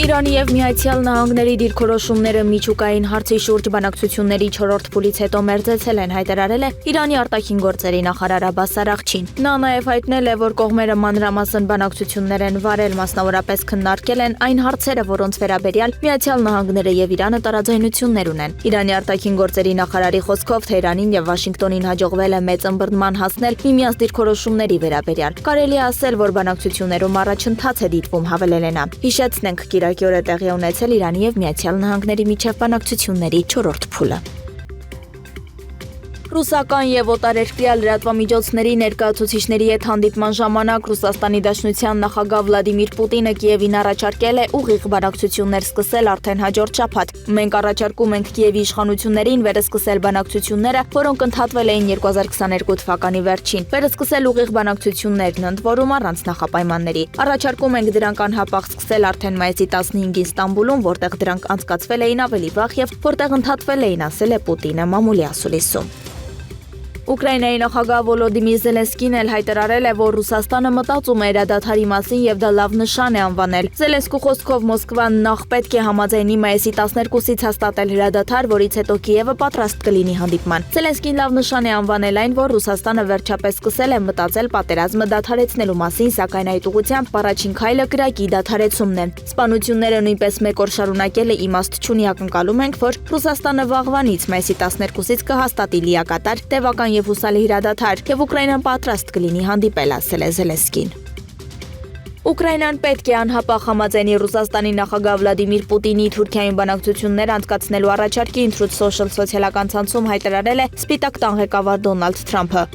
Իրանի և Միացյալ Նահանգների դիրքորոշումները միջուկային հարցի շուրջ բանակցությունների 4-րդ փուլից հետո մերձեցել են, հայտարարել է Իրանի արտաքին գործերի նախարար Աբբաս Արաղչին։ Նա նաև հայտնել է, որ կողմերը մանրամասն բանակցություններ են վարել, մասնավորապես քննարկել են այն հարցերը, որոնց վերաբերյալ Միացյալ Նահանգները և Իրանը տարաձայնություններ ունեն։ Իրանի արտաքին գործերի նախարարի խոսքով Թեհրանին և Վաշինգտոնին հաջողվել է մեծ ըմբռնման հասնել միմյանց դիրքորոշումների վերաբերյալ։ Կարելի է ասել, որ բանակցություններում առաջընթաց է դիտվում, հավելել է նա։ Հիշեցնենք, կիրակի օրը տեղի է ունեցել Իրանի և Միացյալ Նահանգների միջև բանակցությունների 4-րդ փուլը։ Ռուսական և օտարերկրյա լրատվամիջոցների ներկայացուցիչների հետ հանդիպման ժամանակ Ռուսաստանի Դաշնության նախագահ Վլադիմիր Պուտինը Կիևին առաջարկել է ուղիղ բանակցություններ սկսել արդեն հաջորդ շաբաթ։ Մենք առաջարկում ենք Կիևի իշխանություններին վերսկսել բանակցությունները, որոնք ընդհատվել էին 2022 թվականի վերջին։ Վերսկսել ուղիղ բանակցություններն ընդ որում առանց նախապայմանների։ Առաջարկում ենք դրանք անհապաղ սկսել արդեն մայիսի 15-ին Ստամբուլում, որտեղ դրանք անցկացվել էին ավելի վաղ եւ որտեղ ընդհատվել էին, ասել է Պուտինը մամուլի ասուլիսում։ Ուկրաինայի նախագահ Վոլոդիմիր Զելենսկին էլ հայտարարել է, որ Ռուսաստանը մտածում է հրադադարի մասին եւ դա լավ նշան է անվանել։ Զելենսկու խոսքով Մոսկվան նախ պետք է համաձայնի մայիսի 12-ից հաստատել հրադադար, որից հետո Կիևը պատրաստ կլինի հանդիպման։ Զելենսկին լավ նշան է անվանել այն, որ Ռուսաստանը վերջապես սկսել է մտածել պատերազմը դադարեցնելու մասին, սակայն այդ ուղղությամբ առաջին քայլը կրակի դադարեցումն է։ Սպանությունները նույնպես մեկ օր շարունակելը իմաստ չունի, ակնկալում ենք, որ Ռուսաստանը վաղվանից մայիսի 12-ից կհաստատի լիակատար տևական եւ հուսալի հրադադար, եւ Ուկրաինան պատրաստ կլինի հանդիպել, ասել է Զելենսկին։ Ուկրաինան պետք է անհապաղ համաձայնի Ռուսաստանի նախագահ Վլադիմիր Պուտինի Թուրքիայում բանակցություններ անցկացնելու առաջարկին, Truth Social սոցիալական ցանցում հայտարարել է Սպիտակ տան ղեկավար Դոնալդ Թրամփը։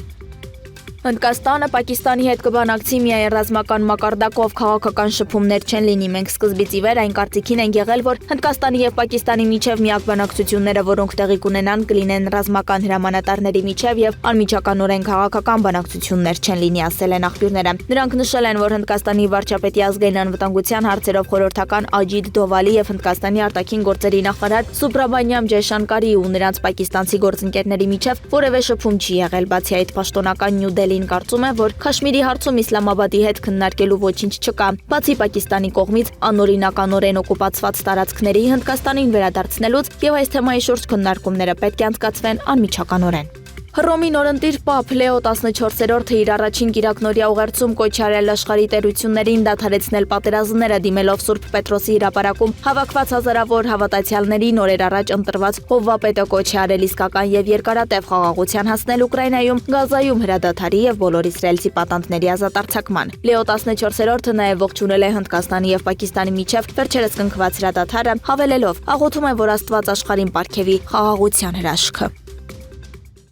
Հնդկաստանը Պակիստանի հետ կբանակցի միայն ռազմական մակարդակով, քաղաքական շփումներ չեն լինի։ Մենք սկզբից ի վեր այն կարծիքին ենք եղել, որ Հնդկաստանի եւ Պակիստանի միջև միակ բանակցությունները, որոնք տեղի կունենան, կլինեն ռազմական հրամանատարների միջև եւ անմիջականորեն քաղաքական բանակցություններ չեն լինի, ասել են աղբյուրները։ Նրանք նշել են, որ Հնդկաստանի վարչապետի ազգային անվտանգության հարցերով խորհրդական Աջիդ Դովալի եւ Հնդկաստանի արտաքին գործերի նախարար Սուբրաբանյամ Ջեշանկարի ու նրանց պակիստանցի գործընկերների միջև որևէ շփում չի եղել, բացի այդ պաշտոնական Նյու Դելին կարծում է, որ Քաշմիրի հարցում Իսլամաբադի հետ քննարկելու ոչինչ չկա։ Բացի Պակիստանի կողմից անօրինականորեն օկուպացված տարածքների Հնդկաստանին վերադարձնելուց եւ այս թեմայի շուրջ քննարկումները պետք է անցկացվեն անմիջականորեն։ Հռոմի նորընտիր Պապ Լեո 14-րդը իր առաջին կիրակնօրյա ուղերձում կոչ արել աշխարհի տերություններին դադարեցնել պատերազմները, դիմելով Սուրբ Պետրոսի հրապարակում հավաքված հազարավոր հավատացյալներին օրեր առաջ ընտրված Հովվապետը կոչ է արել իսկական եւ երկարատև խաղաղության հասնել Ուկրաինայում, Գազայում հրադադարի եւ բոլոր իսրայելցի պատանդների ազատարձակման։ Լեո 14-րդը նաեւ ողջունել է Հնդկաստանի եւ Պակիստանի միջև վերջերս կնքված հրադադարը, հավելելով. «Աղոթում եմ, որ Աստված աշխարհին պարգևի խաղաղության հրաշքը»։